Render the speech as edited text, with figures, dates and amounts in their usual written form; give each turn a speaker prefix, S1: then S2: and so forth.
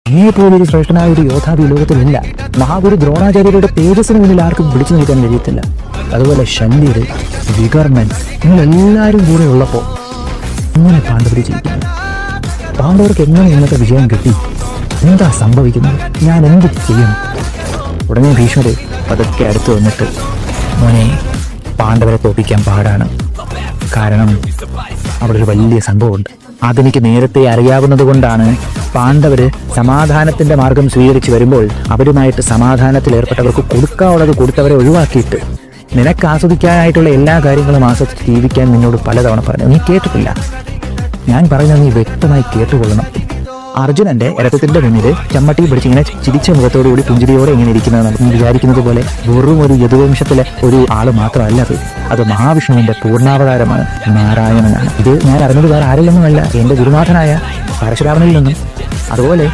S1: അങ്ങേപോലൊരു ശ്രേഷ്ഠനായ ഒരു യോദ്ധാവ് ഈ ലോകത്തിലില്ല. മഹാഗുരു ദ്രോണാചാര്യരുടെ തേജസ്സിന് മുന്നിൽ ആർക്കും പിടിച്ചു നിൽക്കാൻ കഴിയത്തില്ല. അതുപോലെ ശല്യർ, വികർണൻ, നിങ്ങളെല്ലാവരും കൂടെ ഉള്ളപ്പോൾ ഇങ്ങനെ പാണ്ഡവർ ജീവിക്കുന്നു. പാണ്ഡവർക്ക് എങ്ങനെ ഇന്നത്തെ വിജയം കിട്ടി? എന്താ സംഭവിക്കുന്നത്? ഞാൻ എന്ത് ചെയ്യും? ഉടനെ ഭീഷ്മർ പതുക്കെ അടുത്ത് വന്നിട്ട്, മോനെ, പാണ്ഡവരെ തോൽപ്പിക്കാൻ പാടാണ്. കാരണം അവിടെ ഒരു വലിയ സംഭവമുണ്ട്. അതെനിക്ക് നേരത്തെ അറിയാവുന്നത് കൊണ്ടാണ് പാണ്ഡവര് സമാധാനത്തിന്റെ മാർഗം സ്വീകരിച്ച് വരുമ്പോൾ അവരുമായിട്ട് സമാധാനത്തിൽ ഏർപ്പെട്ടവർക്ക് കൊടുക്കാനുള്ളത് കൊടുത്തവരെ ഒഴിവാക്കിയിട്ട് നിനക്ക് ആസ്വദിക്കാനായിട്ടുള്ള എല്ലാ കാര്യങ്ങളും ആസ്വദിച്ച് ജീവിക്കാൻ നിന്നോട് പലതവണ പറഞ്ഞു. നീ കേട്ടിട്ടില്ല. ഞാൻ പറയുന്നത് നീ വ്യക്തമായി കേട്ടുകൊള്ളണം. അർജുനന്റെ രഥത്തിന്റെ മുന്നിൽ ചമ്മട്ടി പിടിച്ച് ഇങ്ങനെ ചിരിച്ച മുഖത്തോടുകൂടി പുഞ്ചിരിയോടെ ഇങ്ങനെ ഇരിക്കുന്നത് നമുക്ക് വിചാരിക്കുന്നത് പോലെ വെറും ഒരു യദുവംശത്തിലെ ഒരു ആള് മാത്രമല്ല അത് മഹാവിഷ്ണുവിന്റെ പൂർണ്ണാവതാരമാണ്, നാരായണനാണ്. ഇത് ഞാൻ അറിഞ്ഞത് വേറെ ആരിൽ നിന്നുമല്ല, എന്റെ ഗുരുനാഥനായ പരശുരാമനിൽ നിന്നും. അതുപോലെ